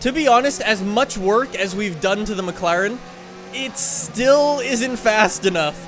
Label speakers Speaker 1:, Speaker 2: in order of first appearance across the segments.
Speaker 1: To be honest, as much work as we've done to the McLaren, it still isn't fast enough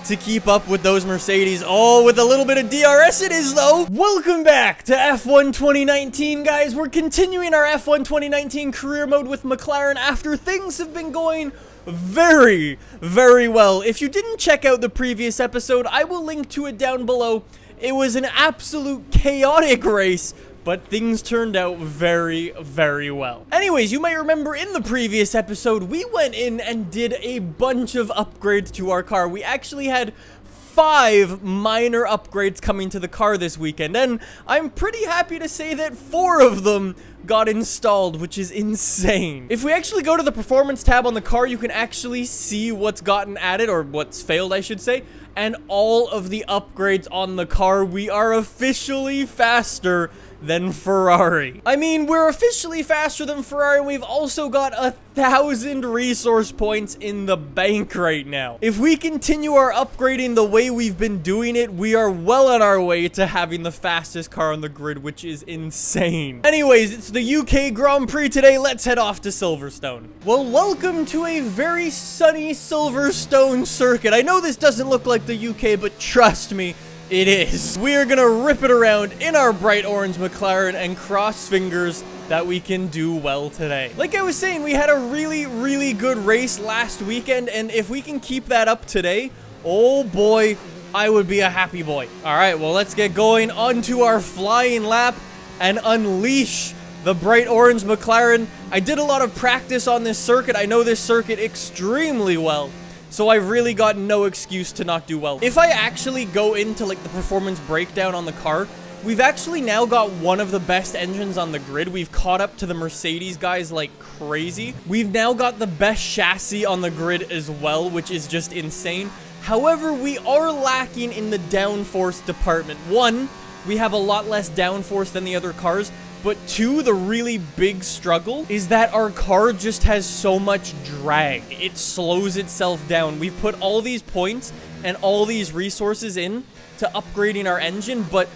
Speaker 1: to keep up with those Mercedes. Oh, with a little bit of DRS it is, though. Welcome back to F1 2019, guys. We're continuing our F1 2019 career mode with McLaren after things have been going very, very well. If you didn't check out the previous episode, I will link to it down below. It was an absolute chaotic race, but things turned out very, very well. Anyways, you might remember in the previous episode, we went in and did a bunch of upgrades to our car. We actually had 5 minor upgrades coming to the car this weekend, and I'm pretty happy to say that 4 of them got installed, which is insane. If we actually go to the performance tab on the car, you can actually see what's gotten added, or what's failed, I should say, and all of the upgrades on the car. We are officially faster than Ferrari. I mean, we're officially faster than Ferrari, and we've also got 1,000 resource points in the bank right now. If we continue our upgrading the way we've been doing it, we are well on our way to having the fastest car on the grid, which is insane. Anyways, it's the UK Grand Prix today. Let's head off to Silverstone. Well, welcome to a very sunny Silverstone circuit. I know this doesn't look like the UK, but trust me, it is. We are gonna rip it around in our bright orange McLaren and cross fingers that we can do well today. Like I was saying, we had a really good race last weekend, and if we can keep that up today, oh boy, I would be a happy boy. All right, well, let's get going onto our flying lap and unleash the bright orange McLaren. I did a lot of practice on this circuit. I know this circuit extremely well, so I've really got no excuse to not do well. If I actually go into like the performance breakdown on the car, we've actually now got one of the best engines on the grid. We've caught up to the Mercedes guys like crazy. We've now got the best chassis on the grid as well, which is just insane. However, we are lacking in the downforce department. 1, we have a lot less downforce than the other cars. But 2, the really big struggle is that our car just has so much drag. It slows itself down. We've put all these points and all these resources in to upgrading our engine, but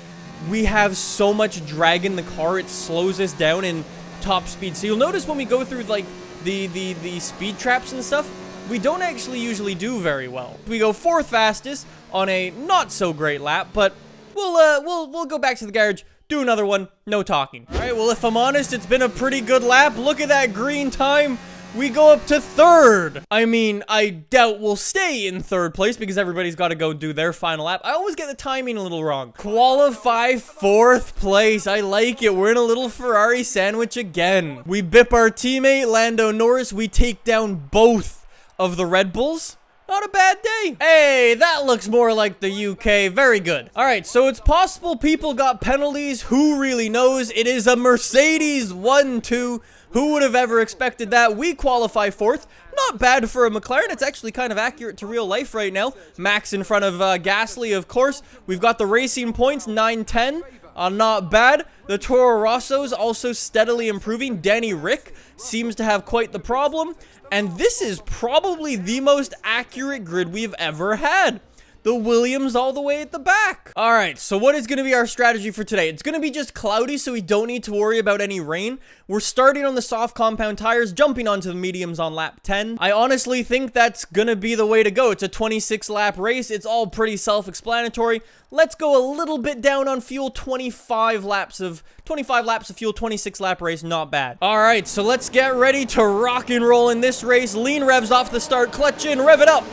Speaker 1: we have so much drag in the car, it slows us down in top speed. So you'll notice when we go through like the speed traps and stuff, we don't actually usually do very well. We go 4th fastest on a not so great lap, but we'll go back to the garage, do another one, no talking. All right, well, if I'm honest, it's been a pretty good lap. Look at that green time. We go up to 3rd. I mean, I doubt we'll stay in 3rd place because everybody's got to go do their final lap. I always get the timing a little wrong. Qualify 4th place. I like it. We're in a little Ferrari sandwich again. We bip our teammate, Lando Norris. We take down both of the Red Bulls. Not a bad day. Hey, that looks more like the UK. Very good. All right, so it's possible people got penalties. Who really knows? It is a Mercedes 1-2. Who would have ever expected that? We qualify 4th. Not bad for a McLaren. It's actually kind of accurate to real life right now. Max in front of Gasly, of course. We've got the racing points, 9-10. Not bad. The Toro Rosso's also steadily improving. Danny Rick seems to have quite the problem. And this is probably the most accurate grid we've ever had. The Williams all the way at the back. All right, so what is going to be our strategy for today? It's going to be just cloudy, so we don't need to worry about any rain. We're starting on the soft compound tires, jumping onto the mediums on lap 10. I honestly think that's going to be the way to go. It's a 26-lap race. It's all pretty self-explanatory. Let's go a little bit down on fuel. 25 laps of fuel, 26-lap race, not bad. All right, so let's get ready to rock and roll in this race. Lean revs off the start, clutch in, rev it up.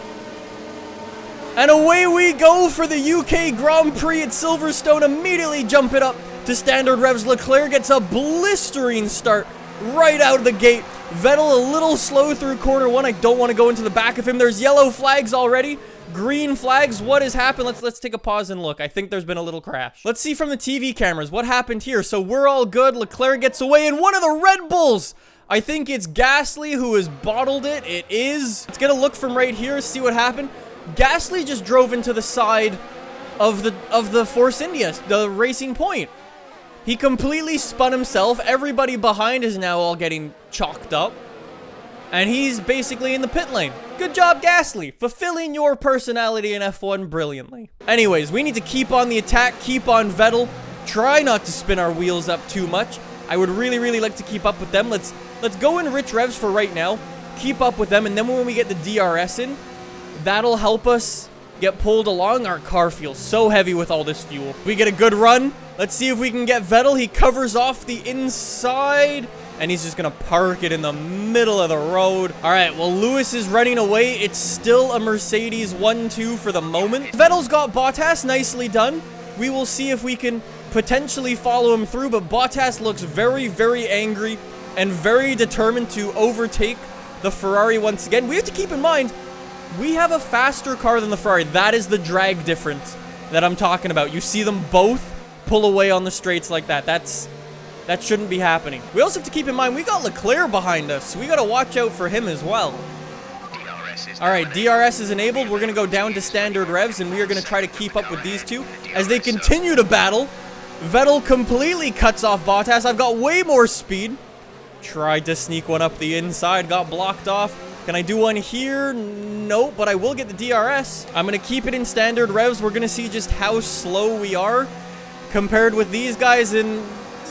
Speaker 1: And away we go for the UK Grand Prix at Silverstone. Immediately jump it up to standard revs. Leclerc gets a blistering start right out of the gate. Vettel a little slow through corner 1. I don't want to go into the back of him. There's yellow flags already. Green flags. What has happened? Let's take a pause and look. I think there's been a little crash. Let's see from the TV cameras what happened here. So we're all good. Leclerc gets away, and one of the Red Bulls, I think it's Gasly, who has bottled it. It is. Let's get a look from right here, see what happened. Gasly just drove into the side of the Force India, the Racing Point. He completely spun himself. Everybody behind is now all getting chalked up. And he's basically in the pit lane. Good job, Gasly. Fulfilling your personality in F1 brilliantly. Anyways, we need to keep on the attack, keep on Vettel. Try not to spin our wheels up too much. I would really like to keep up with them. Let's Let's go in rich revs for right now. Keep up with them, and then when we get the DRS in, that'll help us get pulled along. Our car feels so heavy with all this fuel. We get a good run. Let's see if we can get Vettel. He covers off the inside, and he's just gonna park it in the middle of the road. All right, well, Lewis is running away. It's still a Mercedes 1-2 for the moment. Vettel's got Bottas. Nicely done. We will see if we can potentially follow him through, but Bottas looks very, very angry and very determined to overtake the Ferrari once again. We have to keep in mind, we have a faster car than the Ferrari. That is the drag difference that I'm talking about. You see them both pull away on the straights like that. That shouldn't be happening. We also have to keep in mind, we got Leclerc behind us, so we got to watch out for him as well. All right, DRS is enabled. We're going to go down to standard revs, and we are going to try to keep up with these two as they continue to battle. Vettel completely cuts off Bottas. I've got way more speed. Tried to sneak one up the inside, got blocked off. Can I do one here? Nope, but I will get the DRS. I'm going to keep it in standard revs. We're going to see just how slow we are compared with these guys, and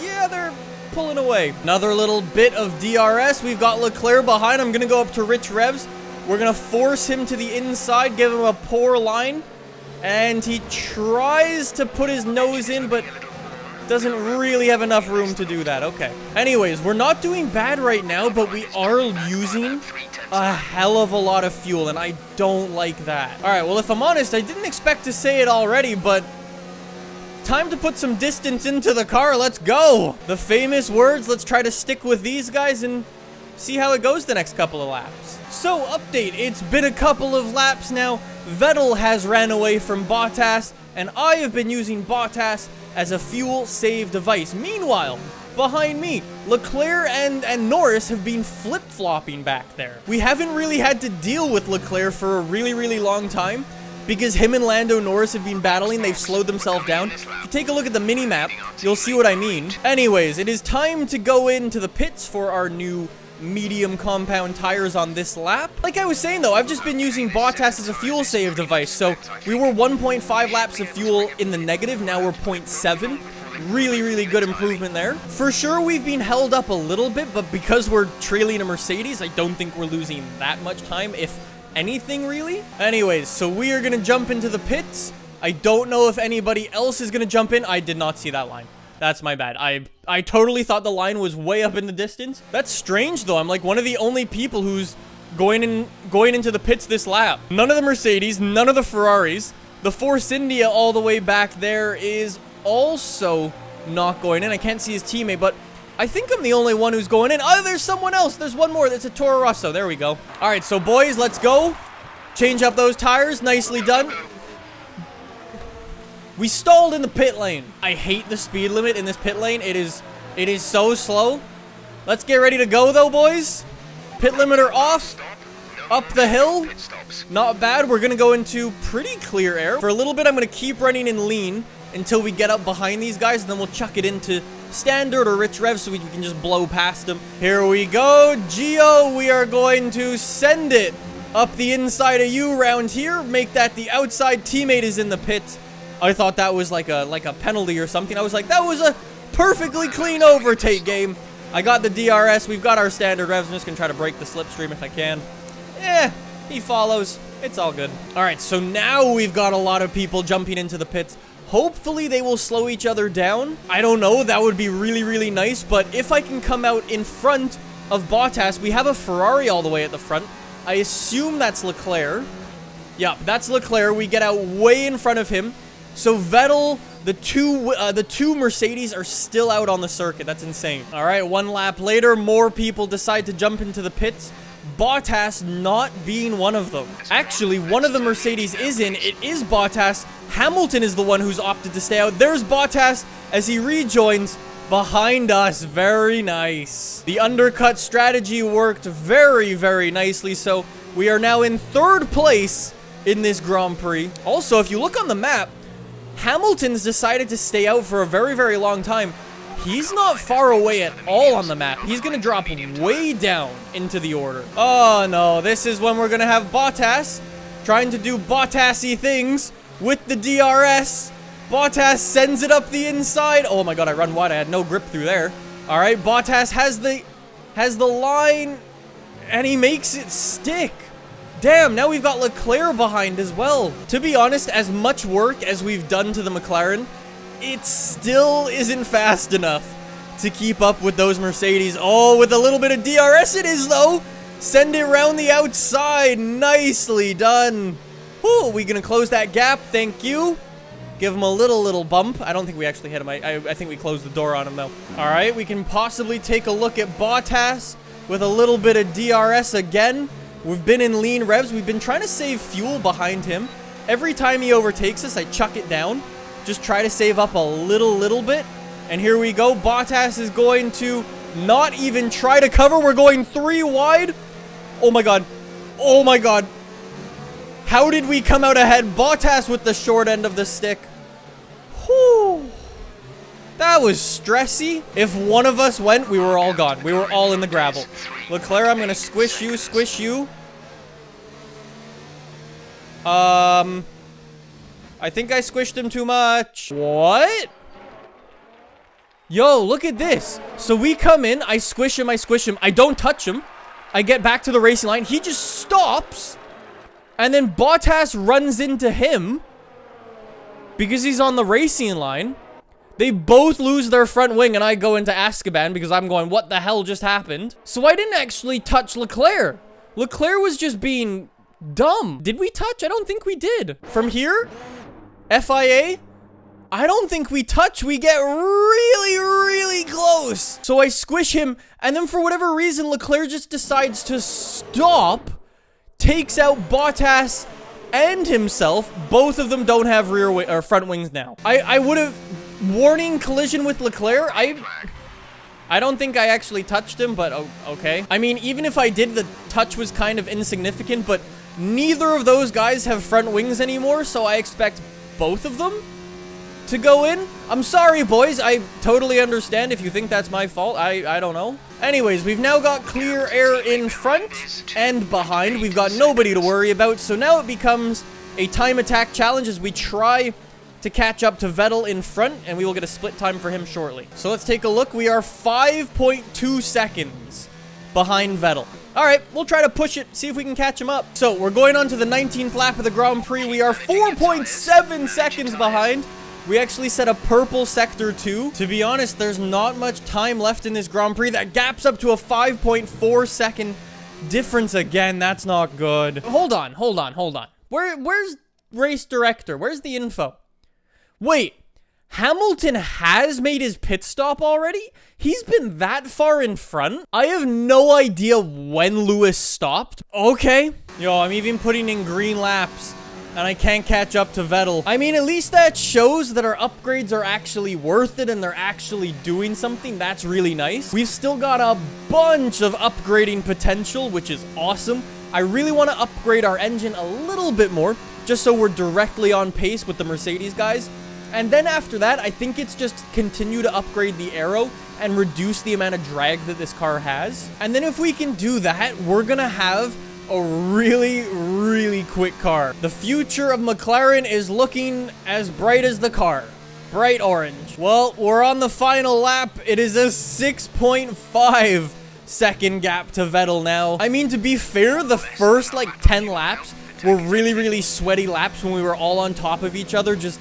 Speaker 1: yeah, they're pulling away. Another little bit of DRS. We've got Leclerc behind. I'm going to go up to rich revs. We're going to force him to the inside, give him a poor line, and he tries to put his nose in, but doesn't really have enough room to do that. Okay. Anyways, we're not doing bad right now, but we are using a hell of a lot of fuel, and I don't like that. All right, well, if I'm honest, I didn't expect to say it already, but time to put some distance into the car. Let's go. The famous words. Let's try to stick with these guys and see how it goes the next couple of laps. So, update. It's been a couple of laps now. Vettel has ran away from Bottas, and I have been using Bottas as a fuel save device. Meanwhile, behind me, Leclerc and Norris have been flip-flopping back there. We haven't really had to deal with Leclerc for a really, really long time because him and Lando Norris have been battling. They've slowed themselves down. If you take a look at the mini-map, you'll see what I mean. Anyways, it is time to go into the pits for our new medium compound tires on this lap. Like I was saying though, I've just been using Bottas as a fuel save device. So we were 1.5 laps of fuel in the negative. Now we're 0.7. Really, really good improvement there. For sure, we've been held up a little bit, but because we're trailing a Mercedes, I don't think we're losing that much time, if anything really. Anyways, so we are going to jump into the pits. I don't know if anybody else is going to jump in. I did not see that line. That's my bad. I totally thought the line was way up in the distance. That's strange, though. I'm like one of the only people who's going into the pits this lap. None of the Mercedes, none of the Ferraris. The Force India all the way back there is also not going in. I can't see his teammate, but I think I'm the only one who's going in. Oh, there's someone else. There's one more. That's a Toro Rosso. There we go. All right, so boys, let's go. Change up those tires. Nicely done. We stalled in the pit lane. I hate the speed limit in this pit lane. It is so slow. Let's get ready to go though, boys. Pit limiter off. Up the hill. Not bad. We're going to go into pretty clear air. For a little bit, I'm going to keep running in lean until we get up behind these guys, and then we'll chuck it into standard or rich rev so we can just blow past them. Here we go. Gio, we are going to send it up the inside of you round here. Make that the outside teammate is in the pit. I thought that was like a penalty or something. I was like, that was a perfectly clean overtake game. I got the DRS. We've got our standard revs. I'm just going to try to break the slipstream if I can. He follows. It's all good. All right, so now we've got a lot of people jumping into the pits. Hopefully they will slow each other down. I don't know. That would be really, really nice. But if I can come out in front of Bottas, we have a Ferrari all the way at the front. I assume that's Leclerc. Yeah, that's Leclerc. We get out way in front of him. So Vettel, the two Mercedes are still out on the circuit. That's insane. All right, one lap later, more people decide to jump into the pits. Bottas not being one of them. Actually, one of the Mercedes is in. It is Bottas. Hamilton is the one who's opted to stay out. There's Bottas as he rejoins behind us. Very nice. The undercut strategy worked very, very nicely. So we are now in third place in this Grand Prix. Also, if you look on the map, Hamilton's decided to stay out for a very, very long time. He's not far away at all on the map. He's going to drop way down into the order. Oh, no. This is when we're going to have Bottas trying to do Bottas-y things with the DRS. Bottas sends it up the inside. Oh, my God. I run wide. I had no grip through there. All right. Bottas has has the line, and he makes it stick. Damn, now we've got Leclerc behind as well. To be honest, as much work as we've done to the McLaren, it still isn't fast enough to keep up with those Mercedes. Oh, with a little bit of DRS it is, though. Send it around the outside. Nicely done. Whew, we gonna close that gap. Thank you. Give him a little bump. I don't think we actually hit him. I think we closed the door on him, though. All right, we can possibly take a look at Bottas with a little bit of DRS again. We've been in lean revs. We've been trying to save fuel behind him. Every time he overtakes us, I chuck it down. Just try to save up a little bit. And here we go. Bottas is going to not even try to cover. We're going 3 wide. Oh my god. Oh my god. How did we come out ahead? Bottas with the short end of the stick. Whew. That was stressy. If one of us went, we were all gone. We were all in the gravel. Leclerc, I'm going to squish you, squish you. I think I squished him too much. What? Yo, look at this. So we come in, I squish him, I don't touch him. I get back to the racing line. He just stops. And then Bottas runs into him because he's on the racing line. They both lose their front wing, and I go into Azkaban because I'm going, what the hell just happened? So I didn't actually touch Leclerc. Leclerc was just being dumb. Did we touch? I don't think we did. From here, FIA, I don't think we touch. We get really close. So I squish him, and then for whatever reason, Leclerc just decides to stop, takes out Bottas and himself. Both of them don't have rear or front wings now. I would have... Warning collision with Leclerc. I don't think I actually touched him, but okay. I mean, even if I did, the touch was kind of insignificant, but neither of those guys have front wings anymore, so I expect both of them to go in. I'm sorry, boys. I totally understand if you think that's my fault. I don't know. Anyways, we've now got clear air in front and behind. We've got nobody to worry about, so now it becomes a time attack challenge as we try to catch up to Vettel in front, and we will get a split time for him shortly. So let's take a look. We are 5.2 seconds behind Vettel. All right, we'll try to push it, see if we can catch him up. So we're going on to the 19th lap of the Grand Prix. We are 4.7 seconds behind. We actually set a purple sector 2. To be honest, there's not much time left in this Grand Prix. That gaps up to a 5.4 second difference again. That's not good. Hold on. Where's race director? Where's the info? Wait, Hamilton has made his pit stop already? He's been that far in front? I have no idea when Lewis stopped. Okay. Yo, I'm even putting in green laps, and I can't catch up to Vettel. I mean, at least that shows that our upgrades are actually worth it, and they're actually doing something. That's really nice. We've still got a bunch of upgrading potential, which is awesome. I really want to upgrade our engine a little bit more, just so we're directly on pace with the Mercedes guys. And then after that, I think it's just continue to upgrade the aero and reduce the amount of drag that this car has. And then if we can do that, we're gonna have a really quick car. The future of McLaren is looking as bright as the car. Bright orange. Well, we're on the final lap. It is a 6.5 second gap to Vettel now. I mean, to be fair, the first like 10 laps were really sweaty laps when we were all on top of each other, just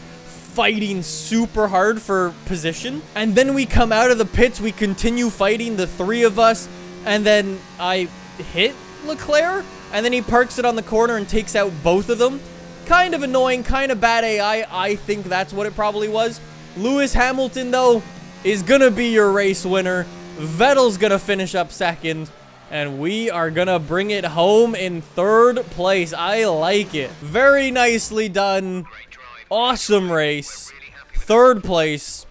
Speaker 1: fighting super hard for position. And then we come out of the pits, we continue fighting, the three of us, and then I hit Leclerc, and then he parks it on the corner and takes out both of them. Kind of annoying, kind of bad AI. I think that's what it probably was. Lewis Hamilton, though, is gonna be your race winner. Vettel's gonna finish up second, and we are gonna bring it home in third place. I like it. Very nicely done. Awesome race. Third place.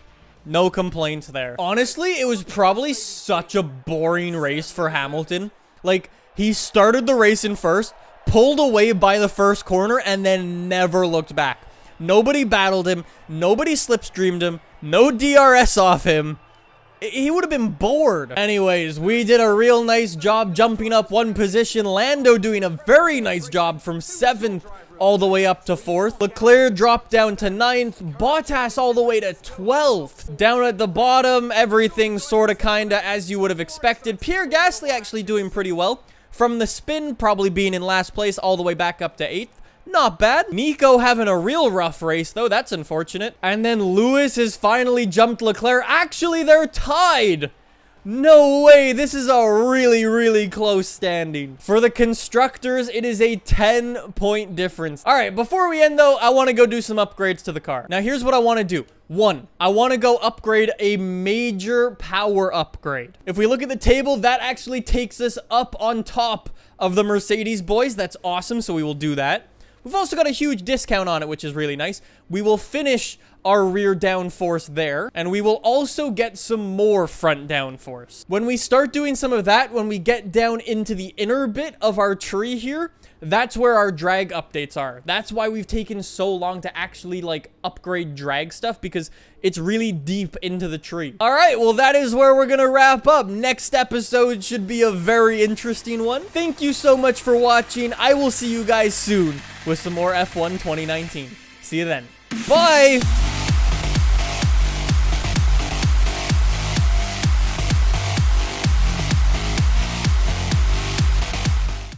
Speaker 1: No complaints there. Honestly, it was probably such a boring race for Hamilton. Like, he started the race in first, pulled away by the first corner, and then never looked back. Nobody battled him. Nobody slipstreamed him. No DRS off him. He would have been bored. Anyways, we did a real nice job jumping up one position. Lando doing a very nice job from 7th all the way up to 4th. Leclerc dropped down to 9th. Bottas all the way to 12th. Down at the bottom, everything sort of kind of as you would have expected. Pierre Gasly actually doing pretty well. From the spin, probably being in last place all the way back up to 8th. Not bad. Nico having a real rough race, though. That's unfortunate. And then Lewis has finally jumped Leclerc. Actually, they're tied. No way. This is a really, really close standing. For the constructors, it is a 10-point difference. All right, before we end, though, I want to go do some upgrades to the car. Now, here's what I want to do. 1, I want to go upgrade a major power upgrade. If we look at the table, that actually takes us up on top of the Mercedes boys. That's awesome, so we will do that. We've also got a huge discount on it, which is really nice. We will finish our rear downforce there, and we will also get some more front downforce. When we start doing some of that, when we get down into the inner bit of our tree here, that's where our drag updates are. That's why we've taken so long to actually, like, upgrade drag stuff, because it's really deep into the tree. All right, well, that is where we're gonna wrap up. Next episode should be a very interesting one. Thank you so much for watching. I will see you guys soon with some more F1 2019. See you then. Bye!